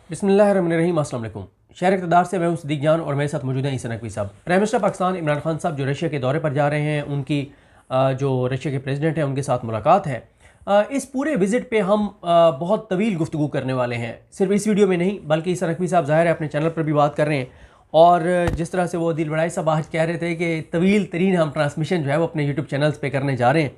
बिस्मिल्लाहिर्रहमानिर्रहीम। अस्सलाम वालेकुम। शहर इक़्तिदार से मैं हूं सिद्दीक जान और मेरे साथ मौजूद हैं ईसा नकवी साहब। प्राइम मिनिस्टर पाकिस्तान इमरान खान साहब जो रशिया के दौरे पर जा रहे हैं, उनकी जो रशिया के प्रेसिडेंट हैं उनके साथ मुलाकात है। इस पूरे विज़िट पे हम बहुत तवील गुफ्तगू करने वाले हैं, सिर्फ इस वीडियो में नहीं बल्कि ईसा नकवी साहब ज़ाहिर है अपने चैनल पर भी बात कर रहे हैं। और जिस तरह से वो दिल बड़ाई साहब आज कह रहे थे कि तवील तरीन हम ट्रांसमिशन जो है वो अपने यूट्यूब चैनल्स पे करने जा रहे हैं,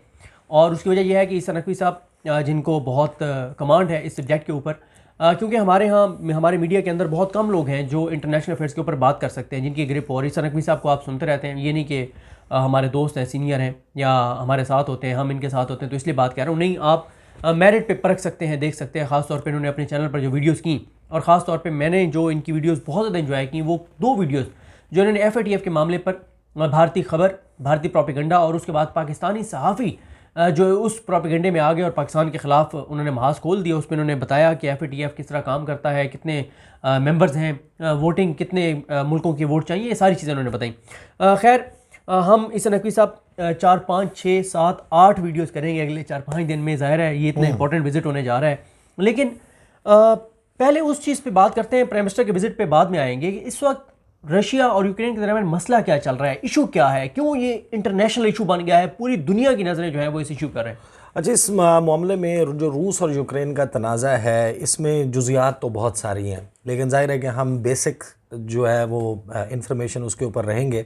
और उसकी वजह यह है कि ईसा नकवी साहब जिनको बहुत कमांड है इस सब्जेक्ट के ऊपर, क्योंकि हमारे यहाँ हमारे मीडिया के अंदर बहुत कम लोग हैं जो इंटरनेशनल अफेयर्स के ऊपर बात कर सकते हैं, जिनकी ग्रिप। और ईसा नकवी साहब को आप सुनते रहते हैं, ये नहीं कि हमारे दोस्त हैं, सीनियर हैं या हमारे साथ होते हैं, हम इनके साथ होते हैं तो इसलिए बात कर रहा हूँ। नहीं, आप मेरिट पे परख सकते हैं, देख सकते हैं। ख़ासतौर पर इन्होंने अपने चैनल पर जो वीडियोज़ की, और ख़ास तौर पे मैंने जो इनकी वीडियोज़ बहुत ज़्यादा इंजॉय की, वो 2 वीडियोज़ जो इन्होंने FATF के मामले पर, भारतीय खबर, भारतीय प्रोपेगेंडा, और उसके बाद पाकिस्तानी सहाफ़ी जो उस प्रोपेगेंडे में आ गए और पाकिस्तान के ख़िलाफ़ उन्होंने महाज खोल दिया। उसमें उन्होंने बताया कि FATF किस तरह काम करता है, कितने मेंबर्स हैं, वोटिंग कितने मुल्कों की वोट चाहिए, ये सारी चीज़ें उन्होंने बताई। खैर, हम ईसा नकवी साहब 4, 5, 6, 7, 8 वीडियोज़ करेंगे अगले 4-5 दिन में। ज़ाहिर है ये इतना इंपॉर्टेंट विज़िट होने जा रहा है, लेकिन पहले उस चीज़ पे बात करते हैं। प्राइम मिनिस्टर के विज़िट पे बाद में आएंगे कि इस वक्त रशिया और यूक्रेन के दरमियान मसला क्या चल रहा है, इशू क्या है, क्यों ये इंटरनेशनल इशू बन गया है, पूरी दुनिया की नज़रें जो है वो इस इशू पर हैं। अच्छा, इस मामले में जो रूस और यूक्रेन का तनाज़ा है, इसमें जुज़ियात तो बहुत सारी हैं, लेकिन ज़ाहिर है कि हम बेसिक जो है वो इंफॉर्मेशन उसके ऊपर रहेंगे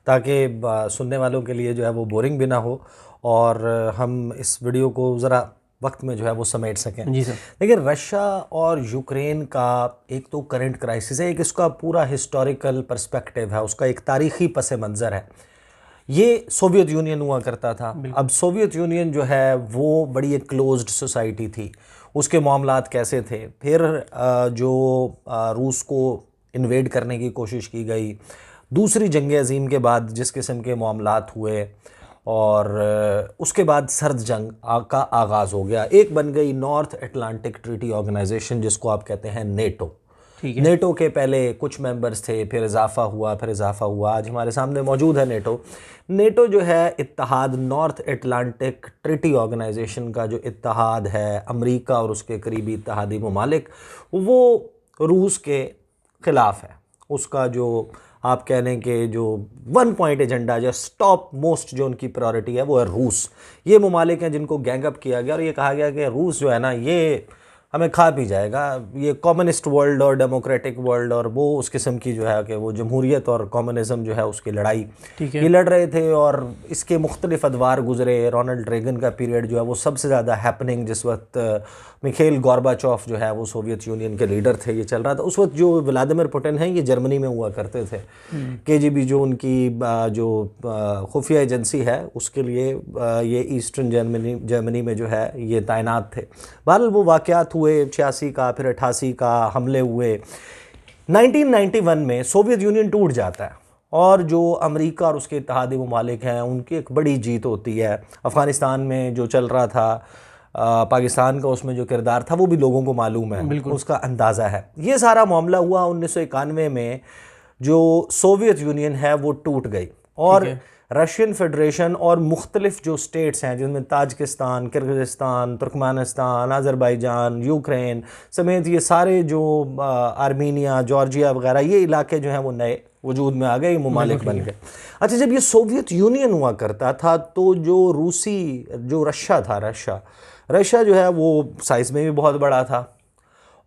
ताकि सुनने वालों के लिए जो है वो बोरिंग भी ना हो और हम इस वीडियो को ज़रा वक्त में जो है वो समेट सकें। जी सर। लेकिन रशिया और यूक्रेन का एक तो करंट क्राइसिस है, एक इसका पूरा हिस्टोरिकल पर्सपेक्टिव है, उसका एक तारीख़ी पस मंज़र है। ये सोवियत यूनियन हुआ करता था। अब सोवियत यूनियन जो है वो बड़ी एक क्लोज्ड सोसाइटी थी, उसके मामलात कैसे थे। फिर जो रूस को इन्वेड करने की कोशिश की गई, दूसरी जंग अज़ीम के बाद जिस किस्म के मामलात हुए, और उसके बाद सर्द जंग का आगाज़ हो गया। एक बन गई नॉर्थ अटलांटिक ट्रीटी ऑर्गेनाइजेशन, जिसको आप कहते हैं नेटो। नेटो के पहले कुछ मेंबर्स थे, फिर इजाफा हुआ, आज हमारे सामने मौजूद है नेटो। नेटो जो है इत्तेहाद, नॉर्थ अटलांटिक ट्रीटी ऑर्गेनाइजेशन का जो इत्तेहाद है, अमेरिका और उसके करीबी इत्तेहादी ममालिक, वो रूस के ख़िलाफ़ है। उसका जो आप कह लें कि जो 1 पॉइंट एजेंडा, जो टॉप मोस्ट जो उनकी प्रायोरिटी है वो है रूस। ये ममालिक हैं जिनको गैंगअप किया गया और ये कहा गया कि रूस जो है ना, ये हमें खा पी जाएगा। ये कम्युनिस्ट वर्ल्ड और डेमोक्रेटिक वर्ल्ड और वो उस किस्म की जो है कि वो जमहूरियत और कम्युनिज़म जो है उसकी लड़ाई ये लड़ रहे थे। और इसके मुख्तलिफ अदवार गुजरे। रोनाल्ड रेगन का पीरियड जो है वो सबसे ज़्यादा हैपनिंग, जिस वक्त मिखेल गोर्बाचोफ जो है वो सोवियत यूनियन के लीडर थे, ये चल रहा था। उस वक्त जो व्लादिमीर पुतिन हैं ये जर्मनी में हुआ करते थे। KGB जो उनकी जो खुफिया एजेंसी है उसके लिए ये ईस्टर्न जर्मनी में जो है ये तैनात थे। बहरहाल वो वाक़यात हुए 86 का, फिर 88 का, हमले हुए। 1991 में सोवियत यूनियन टूट जाता है और जो अमेरिका और उसके इत्तेहादी ममालिक हैं उनकी एक बड़ी जीत होती है। अफ़गानिस्तान में जो चल रहा था, पाकिस्तान का उसमें जो किरदार था वो भी लोगों को मालूम है, उसका अंदाज़ा है। ये सारा मामला हुआ 1991 में। जो सोवियत यूनियन है वो टूट गई और रशियन फेडरेशन और मुख्तलिफ जो स्टेट्स हैं जिनमें Tajikistan, Kyrgyzstan, Turkmenistan, Azerbaijan, Ukraine समेत ये सारे जो आर्मीनिया, जॉर्जिया वगैरह, ये इलाके जो हैं वो नए वजूद में आ गए, ममालिक बन गए। अच्छा, जब ये सोवियत यूनियन हुआ करता था तो जो रूसी जो रशिया था, रशिया जो है वो साइज़ में भी बहुत बड़ा था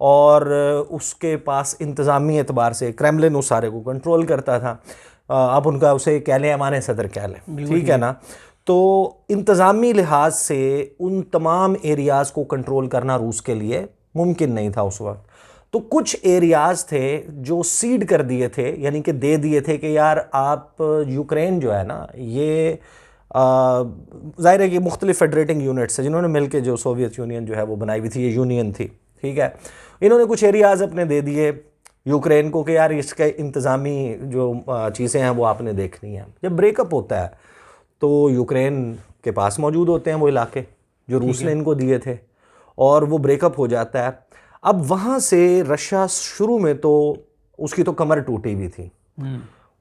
और उसके पास इंतज़ामी एतबार से क्रेमलिन उस सारे को कंट्रोल करता था। आप उनका उसे कह लें अमान सदर कह लें, ठीक है ना। तो इंतज़ामी लिहाज से उन तमाम एरियाज़ को कंट्रोल करना रूस के लिए मुमकिन नहीं था उस वक्त। तो कुछ एरियाज़ थे जो सीड कर दिए थे, यानी कि दे दिए थे कि यार आप यूक्रेन जो है ना, ये ज़ाहिर है कि मुख्तलिफ फेडरेटिंग यूनिट्स है जिन्होंने मिलकर जो सोवियत यूनियन जो है वो बनाई हुई थी, ये यूनियन थी, ठीक है। इन्होंने कुछ एरियाज़ अपने दे दिए यूक्रेन को कि यार इसके इंतज़ामी जो चीज़ें हैं वो आपने देखनी है। जब ब्रेकअप होता है तो यूक्रेन के पास मौजूद होते हैं वो इलाके जो रूस ने इनको दिए थे और वो ब्रेकअप हो जाता है। अब वहाँ से रशिया शुरू में तो उसकी तो कमर टूटी हुई थी,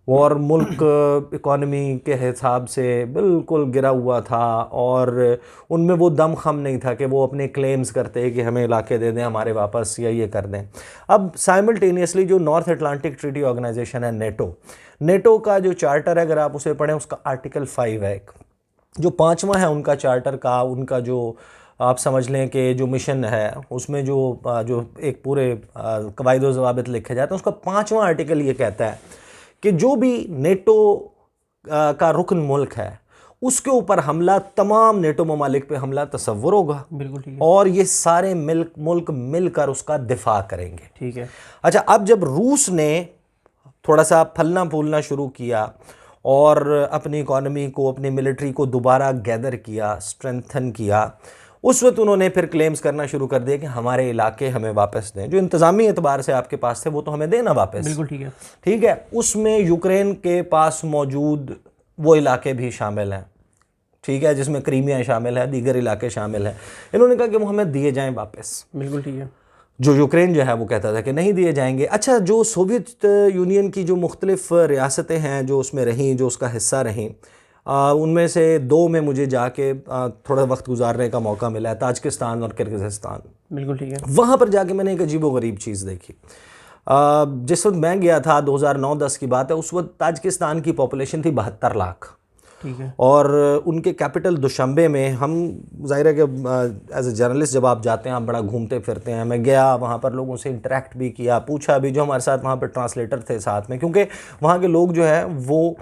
और मुल्क इकॉनमी के हिसाब से बिल्कुल गिरा हुआ था, और उनमें वो दम खम नहीं था कि वो अपने क्लेम्स करते कि हमें इलाके दे दें हमारे वापस या ये कर दें। अब साइमल्टेनियसली जो नॉर्थ अटलांटिक ट्रीटी ऑर्गेनाइजेशन है नेटो का जो चार्टर है, अगर आप उसे पढ़ें, उसका आर्टिकल 5 है, एक जो 5वां है उनका चार्टर का, उनका जो आप समझ लें कि जो मिशन है उसमें जो एक पूरे कवायद व ज़वाबित लिखे जाते हैं, उसका 5वां आर्टिकल ये कहता है कि जो भी नेटो का रुकन मुल्क है उसके ऊपर हमला, तमाम नेटो ममालिक पे हमला तसव्वुर होगा। बिल्कुल ठीक है। और ये सारे मुल्क मिलकर उसका दिफा करेंगे। ठीक है। अच्छा, अब जब रूस ने थोड़ा सा फलना फूलना शुरू किया और अपनी इकॉनमी को, अपनी मिलिट्री को दोबारा गैदर किया, स्ट्रेंथन किया, उस वक्त उन्होंने फिर क्लेम्स करना शुरू कर दिया कि हमारे इलाके हमें वापस दें, जो इंतज़ामी एतबार से आपके पास थे वो तो हमें देना वापस। बिल्कुल ठीक है। ठीक है, उसमें यूक्रेन के पास मौजूद वो इलाके भी शामिल हैं, ठीक है, जिसमें क्रीमिया शामिल है, दीगर इलाके शामिल हैं। इन्होंने कहा कि वो हमें दिए जाएं वापस। बिल्कुल ठीक है। जो यूक्रेन जो है वो कहता था कि नहीं दिए जाएंगे। अच्छा, जो सोवियत यूनियन की जो मुख्तलिफ रियासतें हैं जो उसमें रहीं, जो उसका हिस्सा रहीं, उनमें से 2 में मुझे जाके थोड़ा वक्त गुजारने का मौका मिला है, ताजिकिस्तान और किर्गिज़स्तान। बिल्कुल ठीक है। वहाँ पर जाके मैंने एक अजीबोगरीब चीज़ देखी। जिस वक्त मैं गया था, 2009-10 की बात है, उस वक्त ताजिकिस्तान की पॉपुलेशन थी 72 लाख। ठीक है। और उनके कैपिटल दुशंबे में, हम ज़ाहिर है कि एज ए जर्नलिस्ट जब आप जाते हैं आप बड़ा घूमते फिरते हैं, मैं गया वहाँ पर, लोगों से इंटरेक्ट भी किया, पूछा भी, जो हमारे साथ वहाँ पर ट्रांसलेटर थे साथ में, क्योंकि वहाँ के लोग जो हैं वो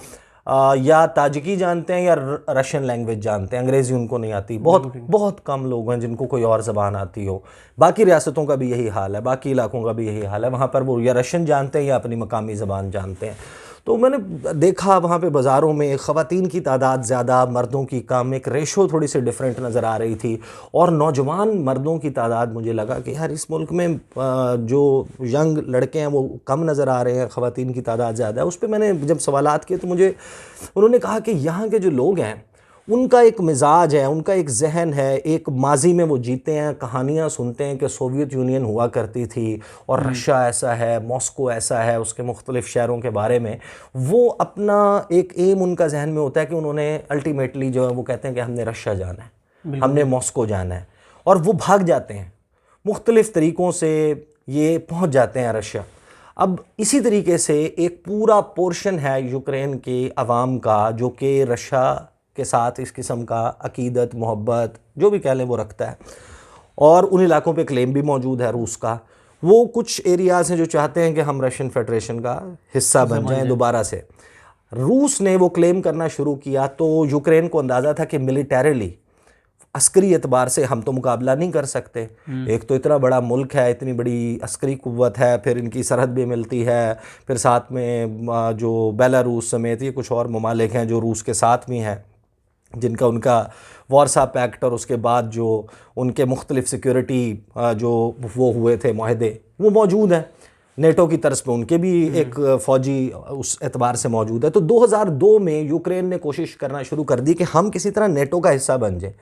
या ताजिकी जानते हैं या रशियन लैंग्वेज जानते हैं, अंग्रेज़ी उनको नहीं आती। बहुत कम लोग हैं जिनको कोई और ज़बान आती हो। बाकी रियासतों का भी यही हाल है, बाकी इलाकों का भी यही हाल है, वहाँ पर वो या रशियन जानते हैं या अपनी मकामी ज़बान जानते हैं। तो मैंने देखा वहाँ पे बाज़ारों में ख़वातीन की तादाद ज़्यादा, मर्दों की कम, एक रेशो थोड़ी सी डिफरेंट नज़र आ रही थी। और नौजवान मर्दों की तादाद, मुझे लगा कि यार इस मुल्क में जो यंग लड़के हैं वो कम नज़र आ रहे हैं, ख़वातीन की तादाद ज़्यादा है। उस पर मैंने जब सवालात किए तो मुझे उन्होंने कहा कि यहाँ के जो लोग हैं उनका एक मिजाज है, उनका एक जहन है, एक माजी में वो जीते हैं, कहानियाँ सुनते हैं कि सोवियत यूनियन हुआ करती थी और रशिया ऐसा है, मॉस्को ऐसा है, उसके मुख्तलिफ शहरों के बारे में वो अपना एक एम उनका जहन में होता है कि उन्होंने अल्टीमेटली जो है वो कहते हैं कि हमने रशिया जाना है, हमने मॉस्को जाना है, और वो भाग जाते हैं मुख्तलिफ तरीक़ों से, ये पहुँच जाते हैं रशिया। अब इसी तरीके से एक पूरा पोर्शन है यूक्रेन के अवाम का जो कि रशिया के साथ इस किस्म का अकीदत, मोहब्बत, जो भी कह लें, वो रखता है। और उन इलाकों पे क्लेम भी मौजूद है रूस का। वो कुछ एरियाज़ हैं जो चाहते हैं कि हम रशियन फेडरेशन का हिस्सा बन जाएं दोबारा से। रूस ने वो क्लेम करना शुरू किया तो यूक्रेन को अंदाज़ा था कि मिलिटरीली, अस्करी एतबार से हम तो मुकाबला नहीं कर सकते। एक तो इतना बड़ा मुल्क है, इतनी बड़ी अस्करी कुव्वत है, फिर इनकी सरहद भी मिलती है, फिर साथ में जो बेलारूस समेत ये कुछ और ममालिक हैं जो रूस के साथ भी हैं, जिनका उनका वारसा पैक्ट और उसके बाद जो उनके मुख्तलिफ सिक्योरिटी जो वो हुए थे माहदे, वो मौजूद हैं। नेटो की तर्ज पे उनके भी एक फ़ौजी उस एतबार से मौजूद है। तो 2002 में यूक्रेन ने कोशिश करना शुरू कर दी कि हम किसी तरह नेटो का हिस्सा बन जाए।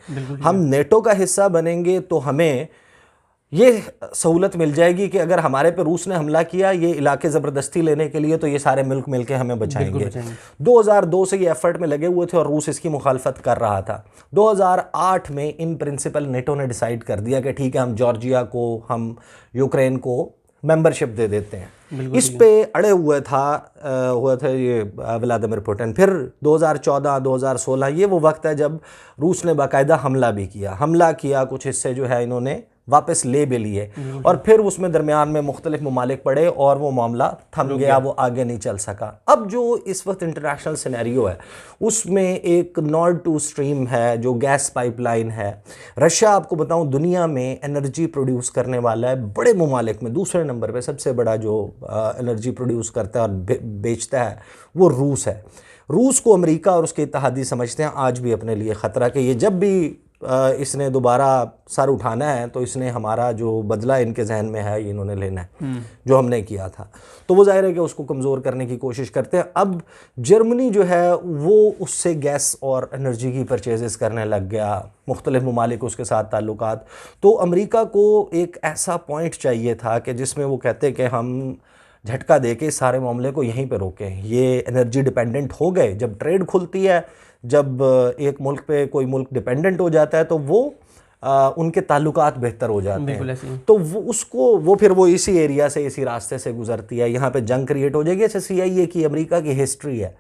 हम नेटो का हिस्सा बनेंगे तो हमें ये सहूलत मिल जाएगी कि अगर हमारे पे रूस ने हमला किया ये इलाके ज़बरदस्ती लेने के लिए, तो ये सारे मुल्क मिलके हमें बचाएंगे। 2002 से ये एफर्ट में लगे हुए थे और रूस इसकी मुखालफत कर रहा था। 2008 में इन प्रिंसिपल नेटो ने डिसाइड कर दिया कि ठीक है, हम जॉर्जिया को, हम यूक्रेन को मेंबरशिप दे देते हैं। इस पे अड़े हुए थे ये व्लादिमीर पुतिन। फिर 2014-2016 ये वो वक्त है जब रूस ने बाकायदा हमला किया, कुछ हिस्से जो है इन्होंने वापस ले भी लिए, और फिर उसमें दरमियान में मुख्तलिफ ममालिक पड़े और वो मामला थम गया, वो आगे नहीं चल सका। अब जो इस वक्त इंटरनेशनल सिनेरियो है उसमें एक नॉर्ड टू स्ट्रीम है जो गैस पाइपलाइन है। रशिया, आपको बताऊं, दुनिया में एनर्जी प्रोड्यूस करने वाला है बड़े ममालिक में दूसरे नंबर पे सबसे बड़ा जो एनर्जी प्रोड्यूस करता है और बेचता है वो रूस है। रूस को अमेरिका और उसके इत्तेहादी समझते हैं आज भी अपने लिए ख़तरा, कि ये जब भी इसने दोबारा सर उठाना है तो इसने हमारा जो बदला इनके जहन में है ये इन्होंने लेना है जो हमने किया था। तो वो जाहिर है कि उसको कमज़ोर करने की कोशिश करते हैं। अब जर्मनी जो है वो उससे गैस और एनर्जी की परचेजेस करने लग गया, मुख्तलिफ ममालिक उसके साथ ताल्लुकात। तो अमेरिका को एक ऐसा पॉइंट चाहिए था कि जिसमें वो कहते कि हम झटका दे के इस सारे मामले को यहीं पे रोकें। ये एनर्जी डिपेंडेंट हो गए, जब ट्रेड खुलती है, जब एक मुल्क पे कोई मुल्क डिपेंडेंट हो जाता है तो वो उनके ताल्लुकात बेहतर हो जाते हैं, तो वो फिर वो इसी एरिया से, इसी रास्ते से गुजरती है, यहाँ पे जंग क्रिएट हो जाएगी। अच्छा, CIA की अमेरिका की हिस्ट्री है,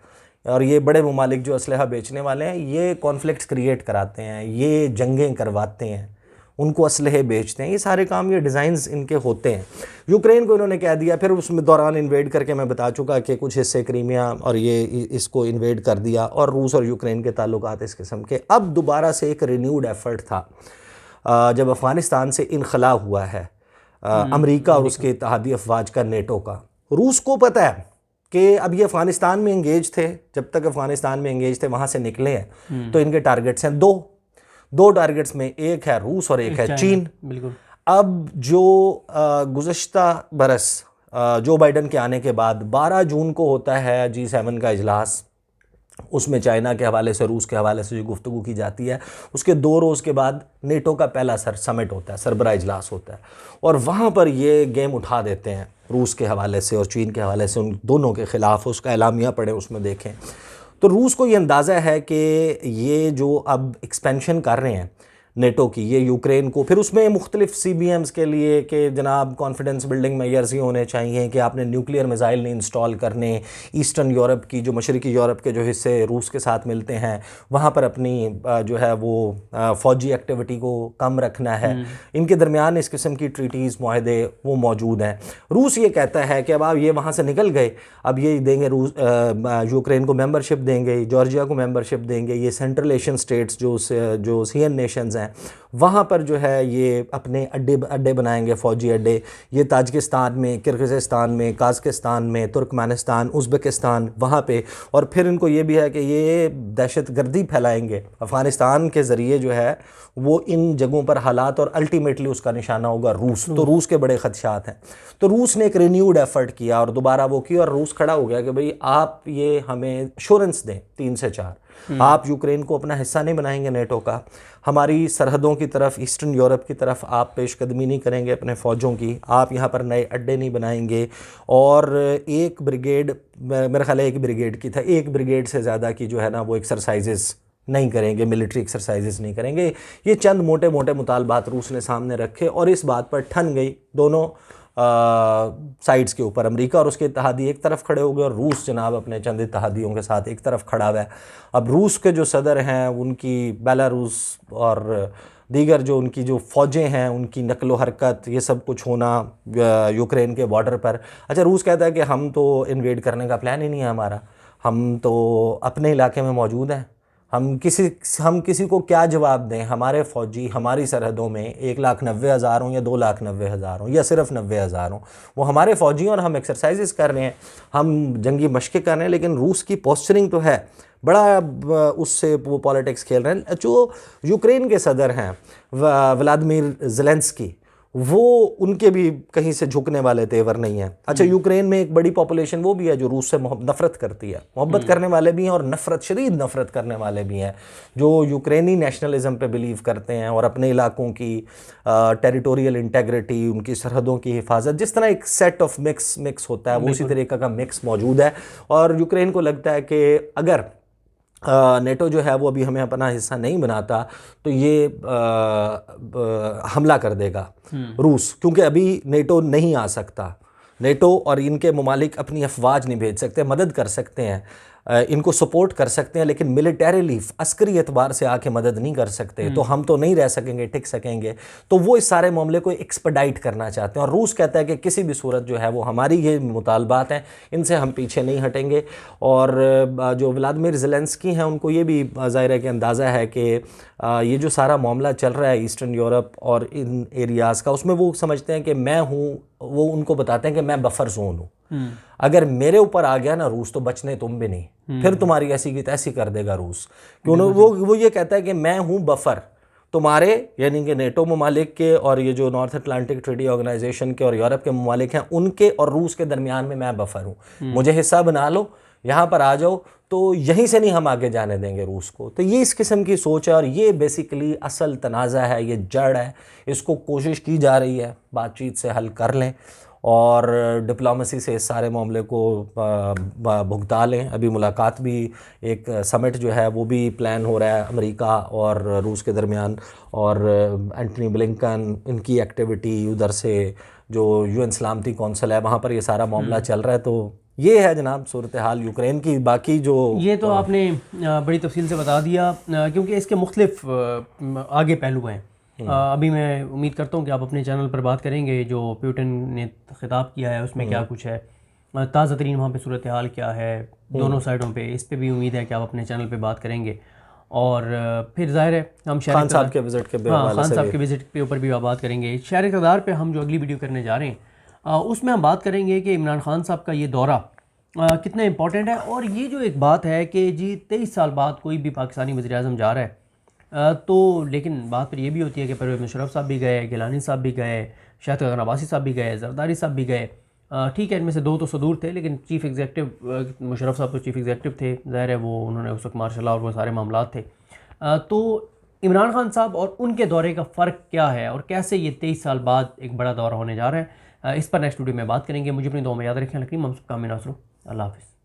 और ये बड़े ममालिक जो असलहा बेचने वाले हैं ये कॉन्फ्लिक्ट्स क्रिएट कराते हैं, ये जंगें करवाते हैं, उनको असलहे बेचते हैं, ये सारे काम, ये डिज़ाइंस इनके होते हैं। यूक्रेन को इन्होंने कह दिया, फिर उसमें दौरान इन्वेड करके मैं बता चुका कि कुछ हिस्से क्रीमिया और ये इसको इन्वेड कर दिया, और रूस और यूक्रेन के ताल्लुकात इस किस्म के। अब दोबारा से एक रिन्यूड एफर्ट था जब अफ़गानिस्तान से इनखला हुआ है अमेरिका और उसके इत्तेहादी अफवाज का, नेटो का। रूस को पता है कि अब ये अफ़गानिस्तान में इंगेज थे, जब तक अफ़गानिस्तान में इंगेज थे वहाँ से निकले हैं तो इनके टारगेट्स हैं दो टारगेट्स में, एक है रूस और एक है चीन। बिल्कुल। अब जो गुज़श्ता बरस जो बाइडन के आने के बाद 12 जून को होता है G7 का इजलास, उसमें चाइना के हवाले से, रूस के हवाले से जो गुफ्तगू की जाती है, उसके 2 रोज़ के बाद नेटो का पहला समिट होता है, सरबरा इजलास होता है, और वहाँ पर ये गेम उठा देते हैं रूस के हवाले से और चीन के हवाले से, उन दोनों के ख़िलाफ़। उसका एलामिया पढ़ें, उसमें देखें तो रूस को ये अंदाज़ा है कि ये जो अब एक्सपेंशन कर रहे हैं नेटो की, ये यूक्रेन को, फिर उसमें मुख्तलिफ CBMs के लिए कि जनाब कॉन्फिडेंस बिल्डिंग मेजर्स ही होने चाहिए कि आपने न्यूक्लियर मिसाइल नहीं इंस्टॉल करने, ईस्टर्न यूरोप की, जो मशरक़ी यूरोप के जो हिस्से रूस के साथ मिलते हैं वहाँ पर अपनी जो है वो फ़ौजी एक्टिविटी को कम रखना है। इनके दरमियान इस किस्म की ट्रीटीज़, माहदे वो मौजूद हैं। रूस ये कहता है कि अब आप ये वहाँ से निकल गए, अब ये देंगे रूस यूक्रेन को मेंबरशिप देंगे, जॉर्जिया को मेंबरशिप देंगे, ये सेंट्रल एशियन स्टेट्स जो CN नेशंस हैं वहाँ पर जो है ये अपने अड्डे बनाएंगे, फ़ौजी अड्डे, ये ताजिकिस्तान में, किर्गिज़स्तान में, काज़किस्तान में, तुर्कमेनिस्तान, उज़्बेकिस्तान, वहाँ पे। और फिर इनको ये भी है कि ये दहशतगर्दी फैलाएंगे अफ़गानिस्तान के ज़रिए, जो है वो इन जगहों पर हालात, और अल्टीमेटली उसका निशाना होगा रूस। तो रूस के बड़े ख़दशात हैं। तो रूस ने एक रिन्यूड एफर्ट किया और दोबारा वो किया, और रूस खड़ा हो गया कि भाई आप ये हमें एश्योरेंस दें 3 से 4, आप यूक्रेन को अपना हिस्सा नहीं बनाएंगे नेटो का, हमारी सरहदों की तरफ, ईस्टर्न यूरोप की तरफ आप पेशकदमी नहीं करेंगे अपने फ़ौजों की, आप यहाँ पर नए अड्डे नहीं बनाएंगे, और एक ब्रिगेड, मेरा ख्याल है एक ब्रिगेड की था, एक ब्रिगेड से ज़्यादा की जो है ना वो एक्सरसाइजेज़ नहीं करेंगे, मिलिट्री एक्सरसाइजेस नहीं करेंगे। ये चंद मोटे मोटे मुतालबात रूस ने सामने रखे, और इस बात पर ठन गई दोनों साइड्स के ऊपर। अमेरिका और उसके इत्तेहादी एक तरफ खड़े हो गए, और रूस जनाब अपने चंद इत्तेहादियों के साथ एक तरफ खड़ा हुआ है। अब रूस के जो सदर हैं उनकी बेलारूस और दीगर जो उनकी जो फ़ौजें हैं उनकी नकलो हरकत, ये सब कुछ होना यूक्रेन के बॉर्डर पर। अच्छा, रूस कहता है कि हम तो इन्वेड करने का प्लान ही नहीं है हमारा, हम तो अपने इलाके में मौजूद हैं, हम किसी को क्या जवाब दें, हमारे फ़ौजी हमारी सरहदों में 1,90,000 हों या 2,90,000 हों या सिर्फ 90,000 हों, वो हमारे फ़ौजी और हम एक्सरसाइजेस कर रहे हैं, हम जंगी मशक़ें कर रहे हैं। लेकिन रूस की पोस्चरिंग तो है, बड़ा उससे वो पॉलिटिक्स खेल रहे हैं। जो यूक्रेन के सदर हैं व्लादिमीर ज़ेलेंस्की, वो उनके भी कहीं से झुकने वाले तेवर नहीं है। अच्छा, यूक्रेन में एक बड़ी पॉपुलेशन वो भी है जो रूस से नफ़रत करती है, मोहब्बत करने वाले भी हैं और नफ़रत, शदीद नफ़रत करने वाले भी हैं, जो यूक्रेनी नेशनलिज्म पे बिलीव करते हैं और अपने इलाकों की टेरिटोरियल इंटेग्रिटी, उनकी सरहदों की हिफाजत, जिस तरह एक सेट ऑफ मिक्स होता है वो उसी तरीक़े का मिक्स मौजूद है। और यूक्रेन को लगता है कि अगर नेटो जो है वो अभी हमें अपना हिस्सा नहीं बनाता तो ये हमला कर देगा रूस, क्योंकि अभी नेटो नहीं आ सकता। नेटो और इनके ममालिक अपनी अफवाज नहीं भेज सकते, मदद कर सकते हैं, इनको सपोर्ट कर सकते हैं, लेकिन मिलिटरीली अस्करी एतबार से आके मदद नहीं कर सकते। तो हम तो नहीं रह सकेंगे, टिक सकेंगे। तो वो इस सारे मामले को एक्सपेडाइट करना चाहते हैं, और रूस कहता है कि किसी भी सूरत जो है वो हमारी ये मुतालबात हैं, इनसे हम पीछे नहीं हटेंगे। और जो व्लादिमीर ज़ेलेंस्की हैं उनको ये भी ज़ाहिर है कि अंदाज़ा है कि ये जो सारा मामला चल रहा है ईस्टर्न यूरोप और इन एरियाज़ का, उसमें वो समझते हैं कि मैं हूँ, वो उनको बताते हैं कि मैं बफर जोन हूँ, अगर मेरे ऊपर आ गया ना रूस तो बचने तुम भी नहीं, फिर तुम्हारी ऐसी की तैसी कर देगा रूस। क्यों? वो ये कहता है कि मैं हूँ बफर तुम्हारे, यानी कि नेटो ममालिक के और ये जो नॉर्थ अटलांटिक ट्रीटी ऑर्गेनाइजेशन के और यूरोप के ममालिक हैं उनके और रूस के दरमियान में मैं बफर हूँ, मुझे हिस्सा बना लो, यहाँ पर आ जाओ, तो यहीं से नहीं हम आगे जाने देंगे रूस को। तो ये इस किस्म की सोच है, और ये बेसिकली असल तनाज़ा है, ये जड़ है, इसको कोशिश की जा रही है बातचीत से हल कर लें। और डिप्लोमेसी से इस सारे मामले को भुगता लें। अभी मुलाकात भी, एक समिट जो है वो भी प्लान हो रहा है अमेरिका और रूस के दरमियान, और एंटनी ब्लिंकन, इनकी एक्टिविटी उधर से जो यूएन सलामती कौंसिल है वहाँ पर ये सारा मामला चल रहा है। तो ये है जनाब सूरत हाल यूक्रेन की। बाकी जो ये तो आपने बड़ी तफसील से बता दिया, क्योंकि इसके मुख्तलिफ आगे पहलू हैं। अभी मैं उम्मीद करता हूँ कि आप अपने चैनल पर बात करेंगे जो पुतिन ने खिताब किया है उसमें क्या कुछ है, ताज़ा तरीन वहाँ पे सूरत हाल क्या है दोनों साइडों पे, इस पे भी उम्मीद है कि आप अपने चैनल पे बात करेंगे। और फिर जाहिर है हम खान साहब के विज़िट के खान साहब के विज़िट के ऊपर भी बात करेंगे। शहर इक़्तिदार पे हम जो अगली वीडियो करने जा रहे हैं उसमें हम बात करेंगे कि इमरान खान साहब का ये दौरा कितना इंपॉर्टेंट है। और ये जो एक बात है कि जी 23 साल बाद कोई भी पाकिस्तानी वज़ीर-ए-आज़म जा रहा है, तो लेकिन बात फिर ये भी होती है कि परवेज़ मुशर्रफ साहब भी गए, गिलानी साहब भी गए, शाहिद खान अब्बासी साहब भी गए, जरदारी साहब भी गए। ठीक है, इनमें से 2 तो सदूर थे, लेकिन चीफ़ एग्जीक्यूटिव मुशर्रफ साहब तो चीफ़ एग्जीक्यूटिव थे, ज़ाहिर है वो उन्होंने उस वक्त मार्शल लॉ और वो सारे मामलात थे। तो इमरान खान साहब और उनके दौरे का फ़र्क क्या है और कैसे ये 23 साल बाद एक बड़ा दौरा होने जा रहा है, इस पर नेक्स्ट वीडियो में बात करेंगे। मुझे अपनी दुआ में याद रखें। लकीम हम सबका अल्लाह हाफ़िज़।